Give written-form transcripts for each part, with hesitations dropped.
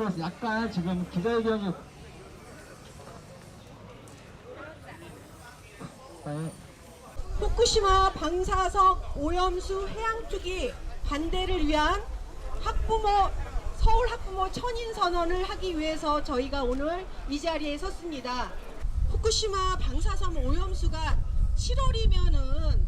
그래서 약간 지금 기자회견이 후쿠시마 방사성 오염수 해양투기 반대를 위한 서울 학부모 천인 선언을 하기 위해서 저희가 오늘 이 자리에 섰습니다. 후쿠시마 방사성 오염수가 7월이면은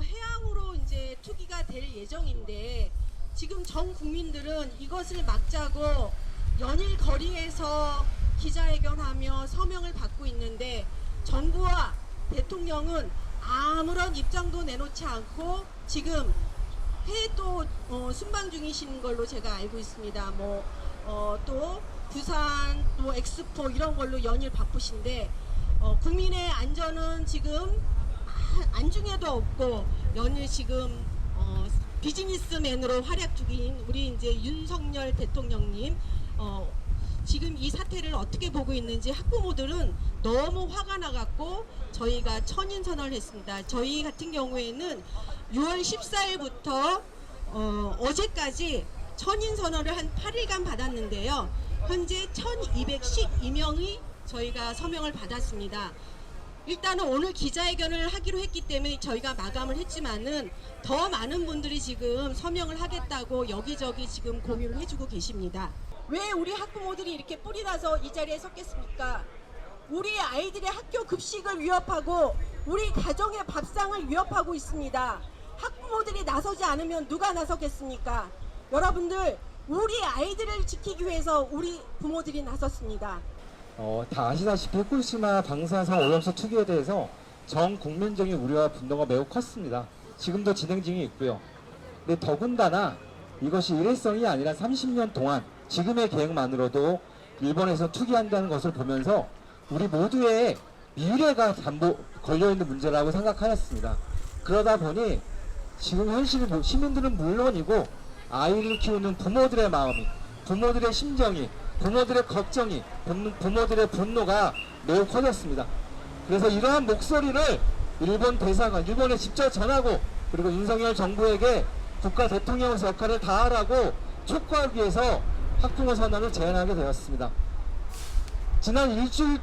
해양으로 이제 투기가 될 예정인데 지금 전 국민들은 이것을 막자고 연일 거리에서 기자회견하며 서명을 받고 있는데 정부와 대통령은 아무런 입장도 내놓지 않고 지금 회도 순방 중이신 걸로 제가 알고 있습니다. 또 부산 또 엑스포 이런 걸로 연일 바쁘신데 국민의 안전은 지금 안중에도 없고 연일 지금 비즈니스맨으로 활약 중인 우리 이제 윤석열 대통령님 지금 이 사태를 어떻게 보고 있는지 학부모들은 너무 화가 나갖고 저희가 천인선언을 했습니다. 저희 같은 경우에는 6월 14일부터 어제까지 천인선언을 한 8일간 받았는데요. 현재 1212명이 저희가 서명을 받았습니다. 일단은 오늘 기자회견을 하기로 했기 때문에 저희가 마감을 했지만은 더 많은 분들이 지금 서명을 하겠다고 여기저기 지금 공유를 해주고 계십니다. 왜 우리 학부모들이 이렇게 뿔이 나서 이 자리에 섰겠습니까? 우리 아이들의 학교 급식을 위협하고 우리 가정의 밥상을 위협하고 있습니다. 학부모들이 나서지 않으면 누가 나서겠습니까? 여러분들 우리 아이들을 지키기 위해서 우리 부모들이 나섰습니다. 다 아시다시피 후쿠시마 방사성 오염수 투기에 대해서 전 국민적인 우려와 분노가 매우 컸습니다. 지금도 진행 중에 있고요. 근데 더군다나 이것이 일회성이 아니라 30년 동안 지금의 계획만으로도 일본에서 투기한다는 것을 보면서 우리 모두의 미래가 걸려있는 문제라고 생각하였습니다. 그러다 보니 지금 현실을 시민들은 물론이고 아이를 키우는 부모들의 마음이, 부모들의 심정이, 부모들의 걱정이, 부모들의 분노가 매우 커졌습니다. 그래서 이러한 목소리를 일본 대사관, 일본에 직접 전하고 그리고 윤석열 정부에게 국가 대통령의 역할을 다하라고 촉구하기 위해서 학부모 선언을 제안하게 되었습니다. 지난 일주일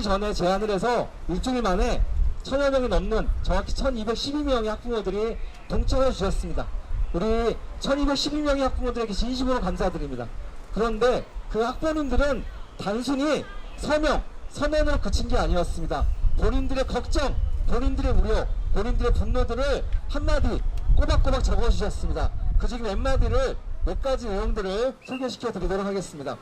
전에 제안을 해서 일주일 만에 1000여 명이 넘는 정확히 1212명의 학부모들이 동참해 주셨습니다. 우리 1212명의 학부모들에게 진심으로 감사드립니다. 그런데 그 학부모님들은 단순히 선언으로 그친 게 아니었습니다. 본인들의 걱정, 본인들의 우려, 본인들의 분노들을 한마디 꼬박꼬박 적어주셨습니다. 그 중에 몇 마디를 몇 가지 내용들을 소개시켜 드리도록 하겠습니다.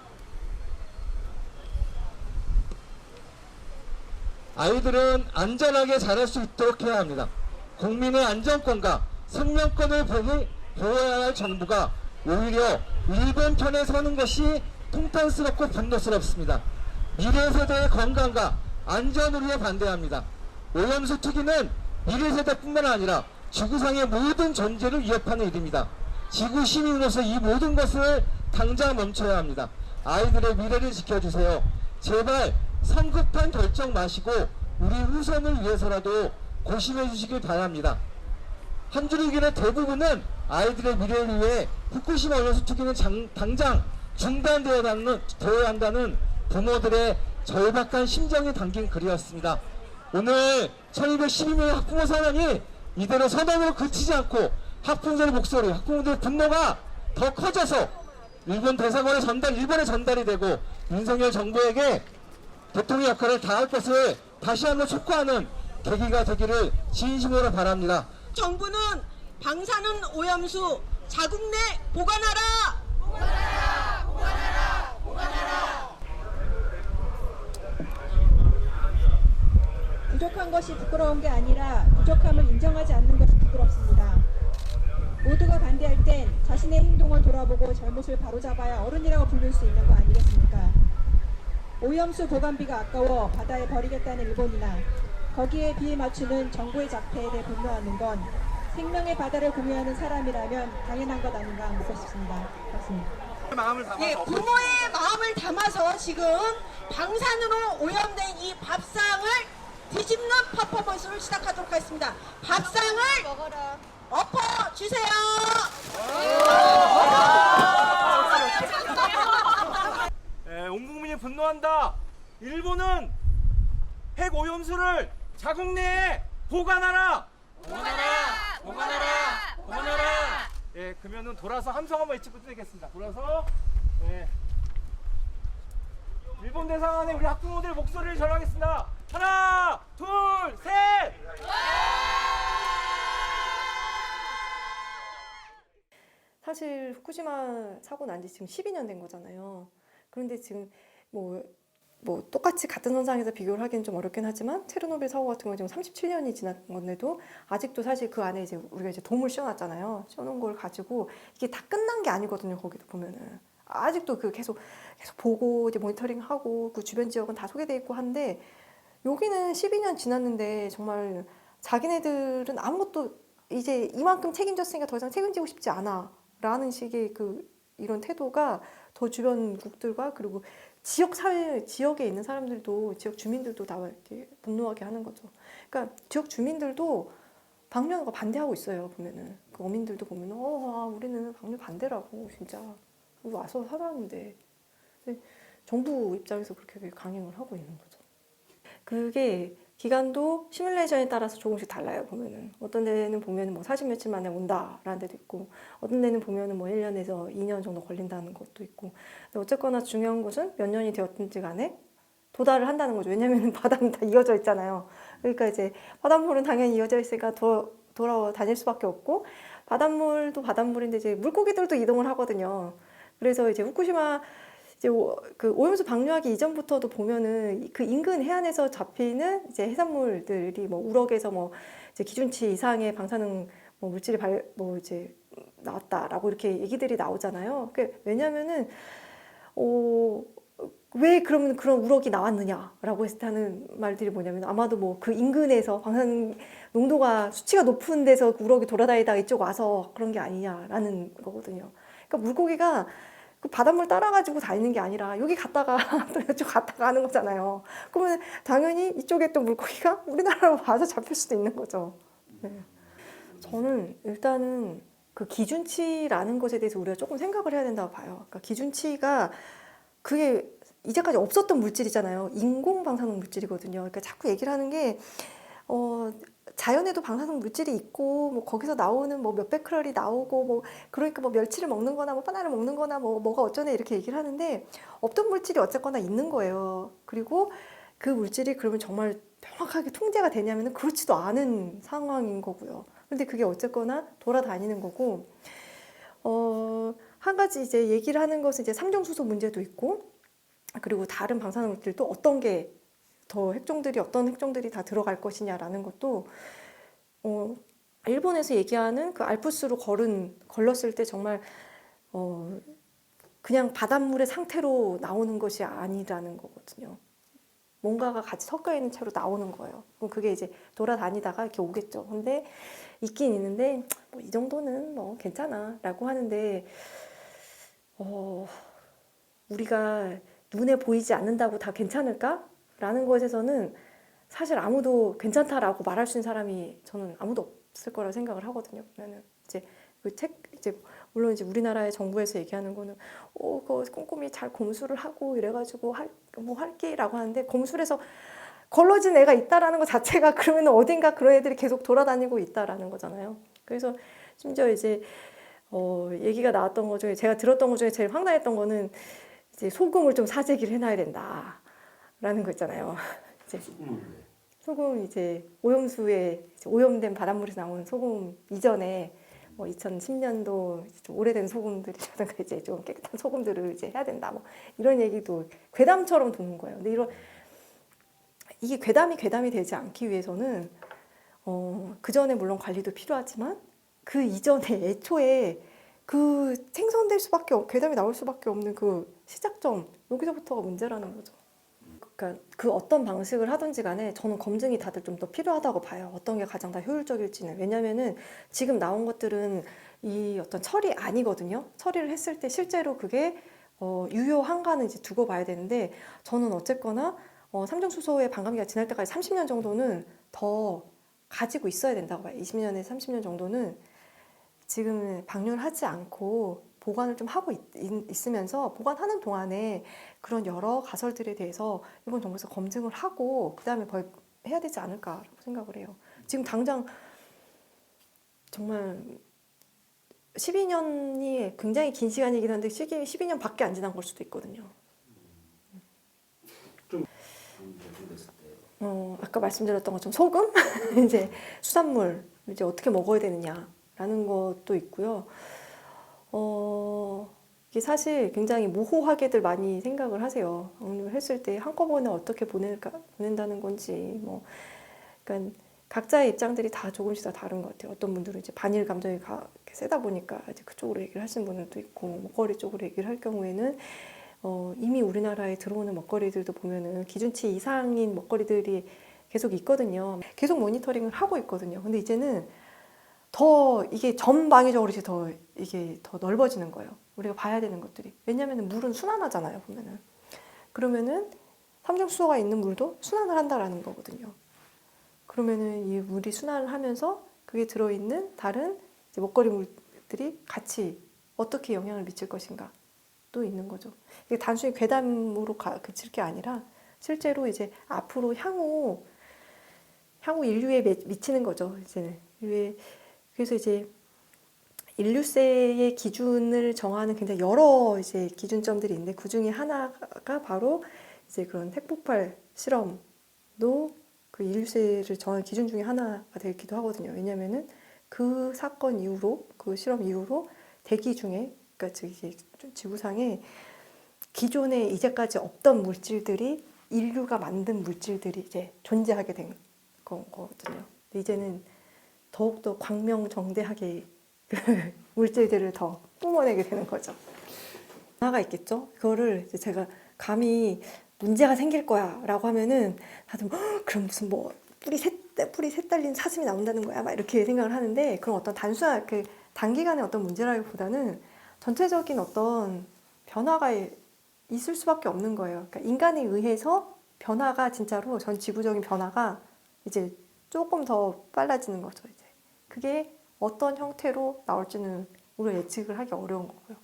아이들은 안전하게 자랄 수 있도록 해야 합니다. 국민의 안전권과 생명권을 보호해야 할 정부가 오히려 일본 편에 서는 것이 통탄스럽고 분노스럽습니다. 미래 세대의 건강과 안전을 위해 반대합니다. 오염수 투기는 미래 세대뿐만 아니라 지구상의 모든 존재를 위협하는 일입니다. 지구 시민으로서 이 모든 것을 당장 멈춰야 합니다. 아이들의 미래를 지켜주세요. 제발 성급한 결정 마시고 우리 후손을 위해서라도 고심해 주시길 바랍니다. 한 줄기의 대부분은 아이들의 미래를 위해 후쿠시마 오염수 투기는 당장 중단되어야 한다는 부모들의 절박한 심정이 담긴 글이었습니다. 오늘 1212명의 학부모 선언이 이대로 선언으로 그치지 않고 학부모들의 목소리, 학부모들의 분노가 더 커져서 일본 대사관에 일본에 전달이 되고 윤석열 정부에게 대통령 역할을 다할 것을 다시 한번 촉구하는 계기가 되기를 진심으로 바랍니다. 정부는 방사능 오염수 자국 내 보관하라! 보관하라! 보관하라! 보관하라! 부족한 것이 부끄러운 게 아니라 부족함을 인정하지 않는 것이 부끄럽습니다. 모두가 반대할 땐 자신의 행동을 돌아보고 잘못을 바로잡아야 어른이라고 부를 수 있는 거 아니겠습니까? 오염수 보관비가 아까워 바다에 버리겠다는 일본이나 거기에 비에 맞추는 정부의 작태에 대해 분노하는 건 생명의 바다를 공유하는 사람이라면 당연한 것 아닌가 묻고 싶습니다. 그렇습니다. 예, 부모의 마음을 담아서 지금 방사능으로 오염된 이 밥상을 뒤집는 퍼포먼스를 시작하도록 하겠습니다. 밥상을 엎어주세요. 요구한다. 일본은 핵 오염수를 자국 내에 보관하라. 보관하라. 예, 그러면은 돌아서 함성 한번 외치고 드리겠습니다. 돌아서. 예. 일본 대사관에 우리 학부모들 목소리를 전하겠습니다. 하나, 둘, 셋. 사실 후쿠시마 사고 난 지 지금 12년 된 거잖아요. 그런데 지금 뭐 똑같이 같은 선상에서 비교를 하기는 좀 어렵긴 하지만 체르노빌 사고 같은 경우 지금 37년이 지난 건데도 아직도 사실 그 안에 이제 우리가 이제 돔을 씌워놨잖아요. 씌워놓은 걸 가지고 이게 다 끝난 게 아니거든요. 거기도 보면은 아직도 그 계속 보고 이제 모니터링하고 그 주변 지역은 다 소개돼 있고 한데 여기는 12년 지났는데 정말 자기네들은 아무것도 이제 이만큼 책임졌으니까 더 이상 책임지고 싶지 않아라는 식의 그 이런 태도가 더 주변국들과 그리고 지역 사회 지역에 있는 사람들도 지역 주민들도 다 이렇게 분노하게 하는 거죠. 그러니까 지역 주민들도 방류하는 거 반대하고 있어요. 보면은 그 어민들도 보면은 우리는 방류 반대라고 진짜 우리 와서 살았는데 근데 정부 입장에서 그렇게 강행을 하고 있는 거죠. 그게 기간도 시뮬레이션에 따라서 조금씩 달라요. 보면은 어떤 데는 보면은 뭐 40며칠 만에 온다라는 데도 있고 어떤 데는 보면은 뭐 1년에서 2년 정도 걸린다는 것도 있고 근데 어쨌거나 중요한 것은 몇 년이 되었든지 간에 도달을 한다는 거죠. 왜냐하면 바다는 다 이어져 있잖아요. 그러니까 이제 바닷물은 당연히 이어져 있으니까 돌아다닐 수밖에 없고 바닷물도 바닷물인데 이제 물고기들도 이동을 하거든요. 그래서 이제 후쿠시마 이제 그 오염수 방류하기 이전부터도 보면은 그 인근 해안에서 잡히는 이제 해산물들이 뭐 우럭에서 뭐 이제 기준치 이상의 방사능 뭐 물질이 이제 나왔다라고 이렇게 얘기들이 나오잖아요. 왜냐면은 왜 그러면 그런 우럭이 나왔느냐라고 했을 때 하는 말들이 뭐냐면 아마도 뭐 그 인근에서 방사능 농도가 수치가 높은 데서 그 우럭이 돌아다니다가 이쪽 와서 그런 게 아니냐라는 거거든요. 그러니까 물고기가 그 바닷물 따라가지고 다니는 게 아니라 여기 갔다가 또 이쪽 갔다가 하는 거잖아요. 그러면 당연히 이쪽에 또 물고기가 우리나라로 와서 잡힐 수도 있는 거죠. 네. 저는 일단은 그 기준치라는 것에 대해서 우리가 조금 생각을 해야 된다고 봐요. 그러니까 기준치가 그게 이제까지 없었던 물질이잖아요. 인공 방사능 물질이거든요. 그러니까 자꾸 얘기를 하는 게 자연에도 방사능 물질이 있고 뭐 거기서 나오는 뭐 몇 베크렐이 나오고 뭐 그러니까 뭐 멸치를 먹는 거나 뭐 바나나를 먹는 거나 뭐가 어쩌네 이렇게 얘기를 하는데 없던 물질이 어쨌거나 있는 거예요. 그리고 그 물질이 그러면 정말 정확하게 통제가 되냐면은 그렇지도 않은 상황인 거고요. 근데 그게 어쨌거나 돌아다니는 거고 한 가지 이제 얘기를 하는 것은 이제 삼중수소 문제도 있고 그리고 다른 방사능 물질도 어떤 게 더 어떤 핵종들이 다 들어갈 것이냐라는 것도 일본에서 얘기하는 그 알프스로 걸렀을 때 정말 그냥 바닷물의 상태로 나오는 것이 아니라는 거거든요. 뭔가가 같이 섞여 있는 채로 나오는 거예요. 그럼 그게 이제 돌아다니다가 이렇게 오겠죠. 근데 있긴 있는데 뭐 이 정도는 뭐 괜찮아라고 하는데 우리가 눈에 보이지 않는다고 다 괜찮을까? 라는 것에서는 사실 아무도 괜찮다라고 말할 수 있는 사람이 저는 아무도 없을 거라고 생각을 하거든요. 그러면은 이제 그 책 이제 물론 이제 우리나라의 정부에서 얘기하는 거는 그거 꼼꼼히 잘 검수를 하고 이래가지고 할게라고 하는데 검술에서 걸러진 애가 있다라는 것 자체가 그러면 어딘가 그런 애들이 계속 돌아다니고 있다라는 거잖아요. 그래서 심지어 이제 얘기가 나왔던 것 중에 제가 들었던 것 중에 제일 황당했던 거는 이제 소금을 좀 사재기를 해놔야 된다라는 거 있잖아요. 이제 소금 이제 오염수에 이제 오염된 바닷물에서 나오는 소금 이전에 뭐 2010년도 좀 오래된 소금들이라든가 이제 좀 깨끗한 소금들을 이제 해야 된다 뭐 이런 얘기도 괴담처럼 도는 거예요. 근데 이게 괴담이 되지 않기 위해서는 그 전에 물론 관리도 필요하지만 그 이전에 애초에 그 생성될 수밖에 괴담이 나올 수밖에 없는 그 시작점 여기서부터가 문제라는 거죠. 그러니까 그 어떤 방식을 하든지 간에 저는 검증이 다들 좀 더 필요하다고 봐요. 어떤 게 가장 다 효율적일지는. 왜냐면은 지금 나온 것들은 이 어떤 처리 아니거든요. 처리를 했을 때 실제로 그게 유효한가는 이제 두고 봐야 되는데 저는 어쨌거나 삼중수소의 반감기가 지날 때까지 30년 정도는 더 가지고 있어야 된다고 봐요. 20년에서 30년 정도는 지금 방류를 하지 않고 보관을 좀 하고 있으면서 보관하는 동안에 그런 여러 가설들에 대해서 일본 정부에서 검증을 하고 그다음에 해야 되지 않을까라고 생각을 해요. 지금 당장 정말 12년이 굉장히 긴 시간이긴 한데 12년밖에 안 지난 걸 수도 있거든요. 아까 말씀드렸던 것처럼 소금, 이제 수산물 이제 어떻게 먹어야 되느냐라는 것도 있고요. 이게 사실 굉장히 모호하게들 많이 생각을 하세요. 했을 때 한꺼번에 어떻게 보낸다는 건지 뭐, 그러니까 각자의 입장들이 다 조금씩 다 다른 것 같아요. 어떤 분들은 이제 반일 감정이 세다 보니까 이제 그쪽으로 얘기를 하시는 분들도 있고, 먹거리 쪽으로 얘기를 할 경우에는 이미 우리나라에 들어오는 먹거리들도 보면은 기준치 이상인 먹거리들이 계속 있거든요. 계속 모니터링을 하고 있거든요. 근데 이제는 더 이게 전방위적으로 이게 더 넓어지는 거예요. 우리가 봐야 되는 것들이. 왜냐면은 물은 순환하잖아요, 보면은. 그러면은 삼중수소가 있는 물도 순환을 한다라는 거거든요. 그러면은 이 물이 순환을 하면서 그게 들어있는 다른 이제 먹거리 물들이 같이 어떻게 영향을 미칠 것인가 또 있는 거죠. 이게 단순히 괴담으로 그칠 게 아니라 실제로 이제 앞으로 향후 인류에 미치는 거죠. 이제는 인류에. 그래서 이제 인류세의 기준을 정하는 굉장히 여러 이제 기준점들이 있는데 그 중에 하나가 바로 이제 그런 핵폭발 실험도 그 인류세를 정하는 기준 중에 하나가 되기도 하거든요. 왜냐면은 그 사건 이후로, 그 실험 이후로 대기 중에, 그러니까 지구상에 기존에 이제까지 없던 물질들이 인류가 만든 물질들이 이제 존재하게 된 거거든요. 근데 이제는 더욱더 광명정대하게 그 물질들을 더 뿜어내게 되는 거죠. 하나가 있겠죠. 그거를 이제 제가 감히 문제가 생길 거야 라고 하면은 다들 그럼 무슨 뭐 뿌리 셋 달린 사슴이 나온다는 거야 막 이렇게 생각을 하는데, 그런 어떤 단순한 그 단기간의 어떤 문제라기보다는 전체적인 어떤 변화가 있을 수밖에 없는 거예요. 그러니까 인간에 의해서 변화가 진짜로 전 지구적인 변화가 이제 조금 더 빨라지는 거죠. 이제 그게 어떤 형태로 나올지는 우리가 예측을 하기 어려운 거고요.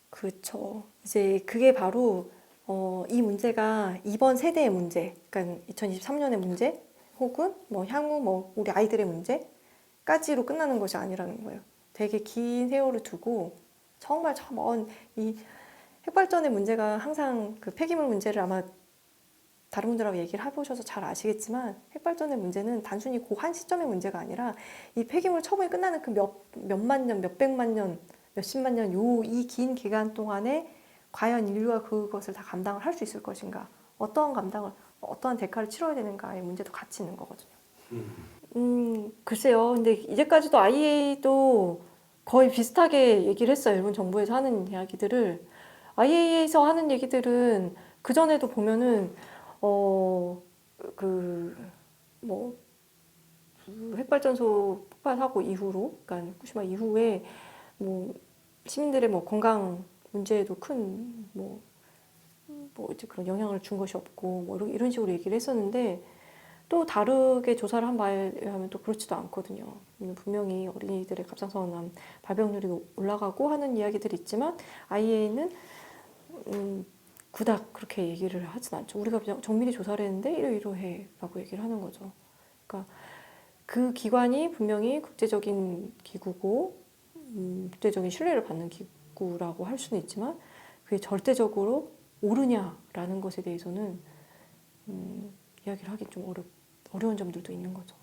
그렇죠. 이제 그게 바로 이 문제가 이번 세대의 문제, 그러니까 2023년의 문제, 혹은 뭐 향후 뭐 우리 아이들의 문제까지로 끝나는 것이 아니라는 거예요. 되게 긴 세월을 두고 정말 저 먼 이 핵발전의 문제가 항상 그 폐기물 문제를 아마 다른 분들하고 얘기를 해보셔서 잘 아시겠지만 핵발전의 문제는 단순히 그 한 시점의 문제가 아니라 이 폐기물 처분이 끝나는 그 몇만 년, 몇백만 년, 몇십만 년 이 긴 기간 동안에 과연 인류가 그것을 다 감당을 할 수 있을 것인가, 어떠한 대가를 치러야 되는가의 문제도 같이 있는 거거든요. 글쎄요. 근데 이제까지도 IAEA도 거의 비슷하게 얘기를 했어요. 일본 정부에서 하는 이야기들을. IAEA에서 하는 얘기들은 그전에도 보면은 핵발전소 폭발 사고 이후로, 그러니까 후쿠시마 이후에 뭐 시민들의 뭐 건강 문제에도 큰 이제 그런 영향을 준 것이 없고 뭐 이런 식으로 얘기를 했었는데, 또 다르게 조사를 한 바에 의하면 또 그렇지도 않거든요. 분명히 어린이들의 갑상선암 발병률이 올라가고 하는 이야기들이 있지만 IAEA는 그닥 그렇게 얘기를 하진 않죠. 우리가 정밀히 조사를 했는데 이러이러해 라고 얘기를 하는 거죠. 그러니까 그 기관이 분명히 국제적인 기구고 국제적인 신뢰를 받는 기구라고 할 수는 있지만 그게 절대적으로 옳으냐라는 것에 대해서는 이야기를 하기 좀 어려운 점들도 있는 거죠.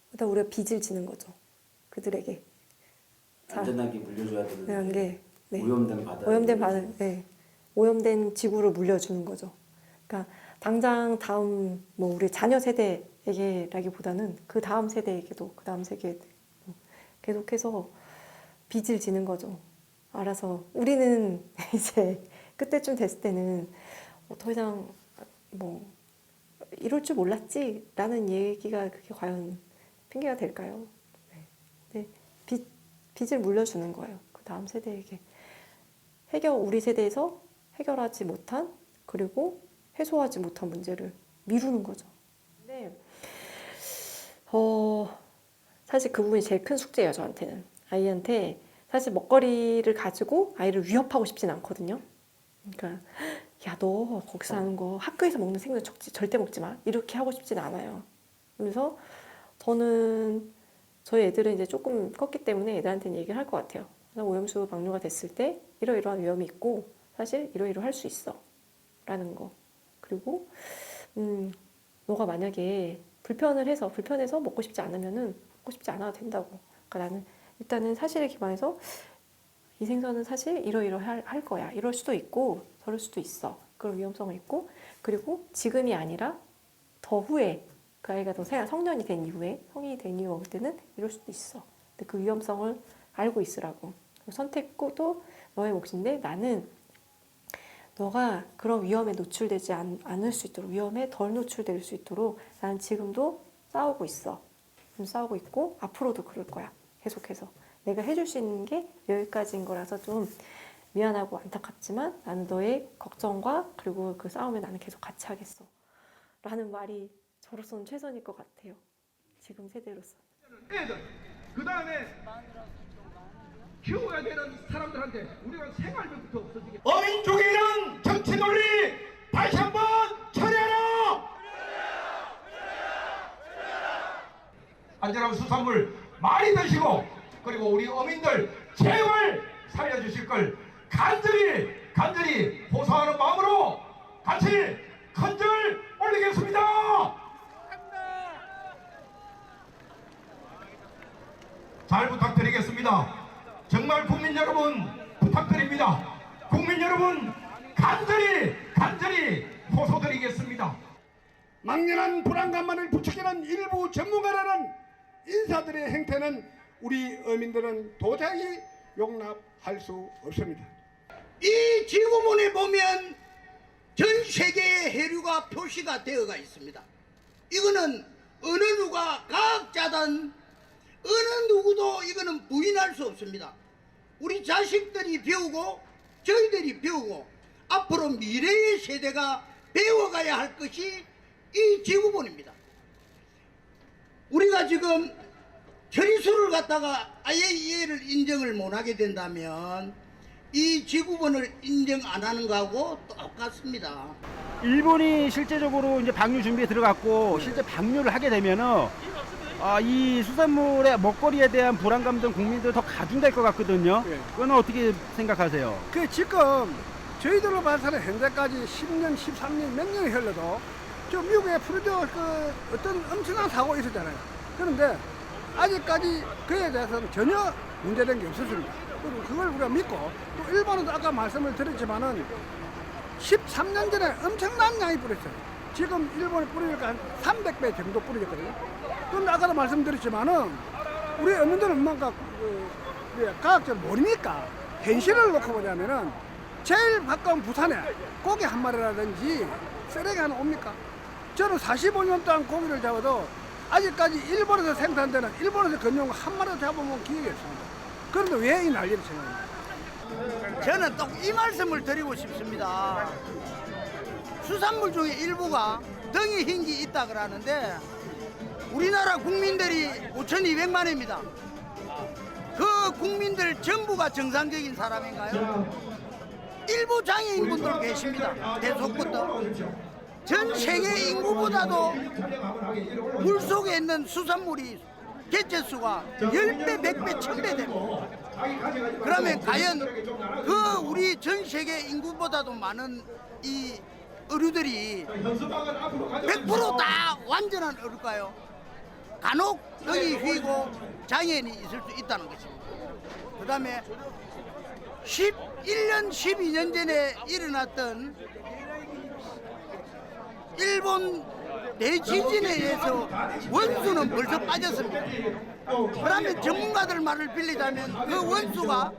그러다 우리가 빚을 지는 거죠. 그들에게. 안전하게 물려줘야 되는 게 네. 오염된 지구를 물려주는 거죠. 그러니까 당장 다음 뭐 우리 자녀 세대에게라기보다는 그 다음 세대에게도 그 다음 세대에 계속해서 빚을 지는 거죠. 알아서 우리는 이제 그때쯤 됐을 때는 더 이상 뭐 이럴 줄 몰랐지라는 얘기가 그게 과연 핑계가 될까요? 네. 빚을 물려주는 거예요. 그 다음 세대에게. 우리 세대에서 해결하지 못한, 그리고 해소하지 못한 문제를 미루는 거죠. 근데 사실 그 부분이 제일 큰 숙제예요, 저한테는. 아이한테 사실 먹거리를 가지고 아이를 위협하고 싶진 않거든요. 그러니까 야, 너 거기서 하는 거 학교에서 먹는 생선 절대 먹지 마. 이렇게 하고 싶진 않아요. 그래서 저는 저희 애들은 이제 조금 컸기 때문에 애들한테는 얘기를 할 것 같아요. 오염수 방류가 됐을 때 이러이러한 위험이 있고 사실 이러이러 할 수 있어 라는 거. 그리고 너가 만약에 불편해서 먹고 싶지 않으면은 먹고 싶지 않아도 된다고. 그러니까 나는 일단은 사실에 기반해서 이 생선은 사실 이러이러 할 거야. 이럴 수도 있고 저럴 수도 있어. 그런 위험성이 있고, 그리고 지금이 아니라 더 후에 그 아이가 더 성년이 된 이후에, 성인이 된 이후에 먹을 때는 이럴 수도 있어. 근데 그 위험성을 알고 있으라고. 선택도 너의 몫인데 나는 너가 그런 위험에 노출되지 않을 수 있도록, 위험에 덜 노출될 수 있도록 나는 지금도 싸우고 있어. 싸우고 있고 앞으로도 그럴 거야. 계속해서. 내가 해줄 수 있는 게 여기까지인 거라서 좀 미안하고 안타깝지만 나는 너의 걱정과 그리고 그 싸움에 나는 계속 같이 하겠어. 라는 말이 저로서는 최선일 것 같아요. 지금 세대로서. 애들, 그 다음에 키워야 되는 사람들한테 우리가 생활비부터 없어지게. 어민족이란 정치 논리 다시 한번 처리하라! 안전한 수산물 많이 드시고, 그리고 우리 어민들 제발 살려주실 걸 간절히 호소하는 마음으로 같이 큰절 올리겠습니다. 잘 부탁드리겠습니다. 정말 국민 여러분 부탁드립니다. 국민 여러분 간절히 호소드리겠습니다. 막연한 불안감만을 부추기는 일부 전문가라는 인사들의 행태는 우리 어민들은 도저히 용납할 수 없습니다. 이 지구본에 보면 전 세계의 해류가 표시가 되어가 있습니다. 이거는 어느 누가 과학자든 어느 누구도 이거는 부인할 수 없습니다. 우리 자식들이 배우고 저희들이 배우고 앞으로 미래의 세대가 배워가야 할 것이 이 지구본입니다. 우리가 지금 처리수를 갖다가 IAEA를 인정을 못하게 된다면 이 지구본을 인정 안 하는 거하고 똑같습니다. 일본이 실제적으로 이제 방류 준비에 들어갔고 실제 방류를 하게 되면은 이 수산물의 먹거리에 대한 불안감 등 국민들 더 가중될 것 같거든요. 그건 어떻게 생각하세요? 지금 저희들로 봐서는 현재까지 10년, 13년, 몇 년이 흘러도 저 미국의 프루드 어떤 엄청난 사고가 있었잖아요. 그런데 아직까지 그에 대해서는 전혀 문제된 게 없었습니다. 그리고 그걸 우리가 믿고, 또 일본은 아까 말씀을 드렸지만은 13년 전에 엄청난 양이 뿌렸어요. 지금 일본에 뿌리니까 한 300배 정도 뿌리거든요. 그런데 아까도 말씀드렸지만은 우리 어민들은 뭔가 과학적으로 모르니까 현실을 놓고 보자면은 제일 가까운 부산에 고기 한 마리라든지 쓰레기 하나 옵니까? 저는 45년 동안 고기를 잡아도 아직까지 일본에서 생산되는, 일본에서 건져온 거 한 마리도 잡아본 기억이 없습니다. 그런데 왜 이 난리를 생깁니까? 저는 또 이 말씀을 드리고 싶습니다. 수산물 중에 일부가 등이 흰 게 있다 그러는데 우리나라 국민들이 5,200만입니다. 그 국민들 전부가 정상적인 사람인가요? 일부 장애인분들 계십니다. 대속부터. 전 세계 인구보다도 물속에 있는 수산물이 개체수가 10배, 100배, 1000배 됩니다. 그러면 과연 그 우리 전 세계 인구보다도 많은 이 어류들이 100% 다 완전한 어류일까요? 간혹 등이 휘고 장애인이 있을 수 있다는 것입니다. 그 다음에 11년, 12년 전에 일어났던 일본 대지진에 의해서 원수는 벌써 빠졌습니다. 그러면 전문가들 말을 빌리자면 그 원수가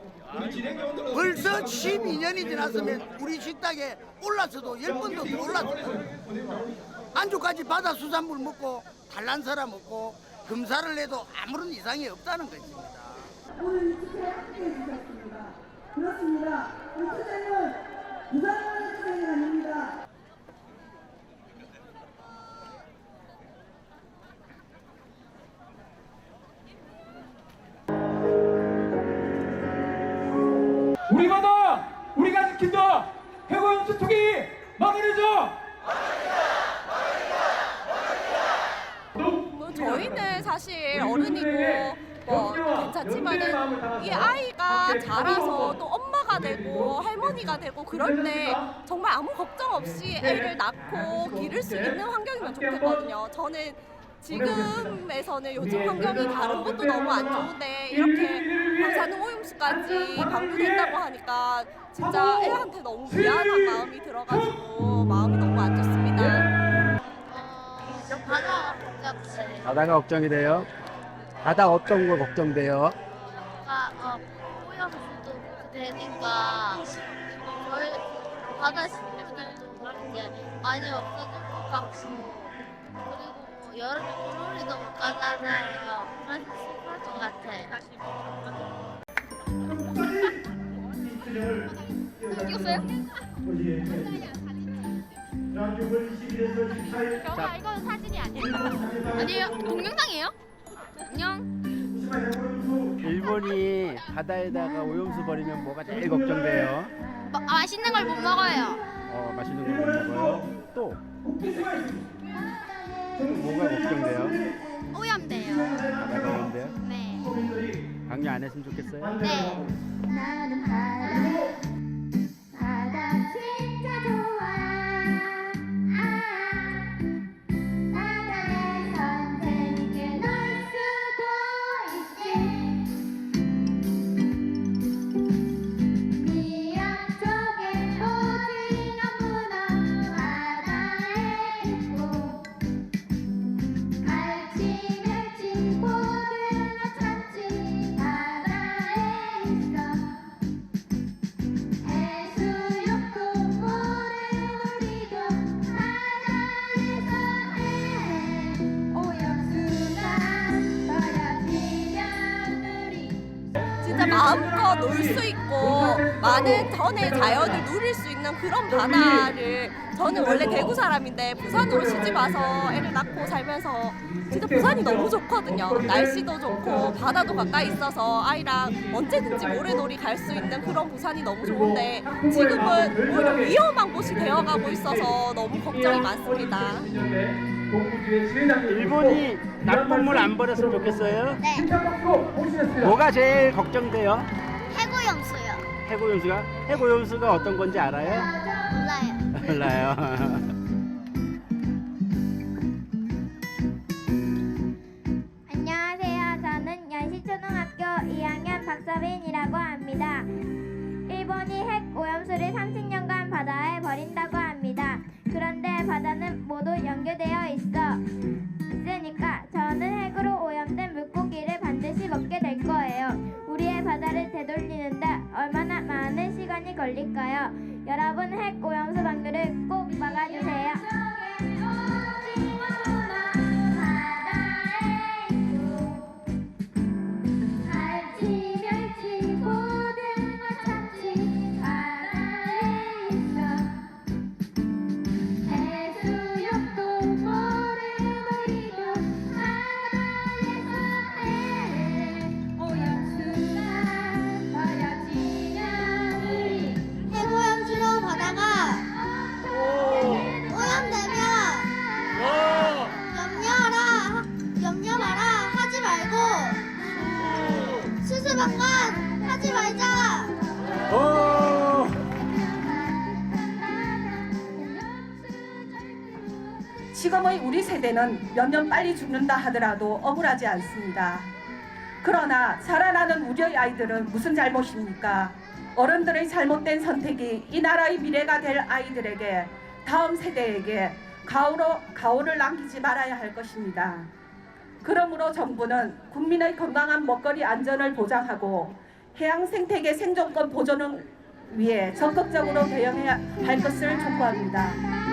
벌써 12년이 지났으면 우리 식탁에 올랐어도 10번도 더 올랐습니다. 안주까지 바다 수산물 먹고 탈란사라 먹고 금사를 해도 아무런 이상이 없다는 것입니다. 오늘 이 축제에 함께해 주셨습니다. 그렇습니다. 이 축제는 부산만의 축제가 아닙니다. 지킨다. 해고염수 투기 막아내자. 저희는 사실 어른이고 뭐 괜찮지만은 이 아이가 자라서 또 엄마가 되고 할머니가 되고 그럴 때 정말 아무 걱정 없이 애를 낳고 기를 수 있는 환경이면 좋겠거든요. 저는 지금에서는 요즘 환경이 다른 것도 너무 안 좋은데 이렇게 방사능 오염수까지 방류된다고 하니까 진짜 애한테 너무 미안한 마음이 들어가지고 마음이 너무 안 좋습니다. 바다가 복잡해. 바다가 걱정이 돼요? 바다 어떤 거 걱정돼요? 오염수도 되니까 저희 바다 식물들도 그런 게 많이 없어질 것 같고 그리고 뭐 여름에 물놀이도 못 가잖아요. 그래서 심할 것 같아. 자, 이건 사진이 아니에요? 동영상이에요? 안녕. 일본이 바다에다가 오염수 버리면 뭐가 제일 걱정돼요? 맛있는 걸 못 먹어요. 맛있는 거 못 먹어요. 또 뭐가 걱정돼요? 오염돼요. 바다가 오염돼요? 네. 방류 안 했으면 좋겠어요? 네. 나는 바다 진짜 좋아. 바다에선 재밌게 놀 수도 있지. 미역 쪽에 오징어 문어 바다에 있고 갈치 멸치 고등어 참치 바다에 있어. 해수욕도 모래놀이도 바다에서 해. 오염수가 버려지면 우리 진짜 마음껏 놀 수 있고 많은 전의 자연을 누릴 수 있는 그런 바다를 저는 원래 대구 사람인데 부산으로 시집 와서 애를 낳고 살면서 진짜 부산이 너무 좋거든요. 날씨도 좋고 바다도 가까이 있어서 아이랑 언제든지 모래놀이 갈 수 있는 그런 부산이 너무 좋은데 지금은 오히려 위험한 곳이 되어가고 있어서 너무 걱정이 많습니다. 일본이 나쁜 물 안 버렸으면 좋겠어요? 네. 뭐가 제일 걱정돼요? 해고염수요. 해고염수가? 해고염수가 어떤 건지 알아요? 몰라요. 몰라요. 안녕하세요. 저는 연시초등학교 2학년 박서빈이라고 합니다. 일본이 핵 오염수를 30년간 바다에 버린다고 합니다. 그런데 바다는 모두 연결되어 있으니까 저는 핵으로 오염된 물고기를 반드시 먹게 될 거예요. 우리의 바다를 되돌리는데 얼마나 많은 시간이 걸릴까요? 여러분 핵 오염수 방류를 꼭 막아주세요. 갈치, 멸치, 고등어, 참치 바다에 있어. 해수욕도 모래놀이도 바다에서 해. 오염수가 버려지면 우리 해고염수로 바다가 오염되면 염려 마라 하지 말고 수수방관 하지 말자. 지금의 우리 세대는 몇 년 빨리 죽는다 하더라도 억울하지 않습니다. 그러나 살아나는 우리의 아이들은 무슨 잘못입니까? 어른들의 잘못된 선택이 이 나라의 미래가 될 아이들에게, 다음 세대에게 가오를 남기지 말아야 할 것입니다. 그러므로 정부는 국민의 건강한 먹거리 안전을 보장하고 해양 생태계 생존권 보존을 위해 적극적으로 대응해야 할 것을 촉구합니다.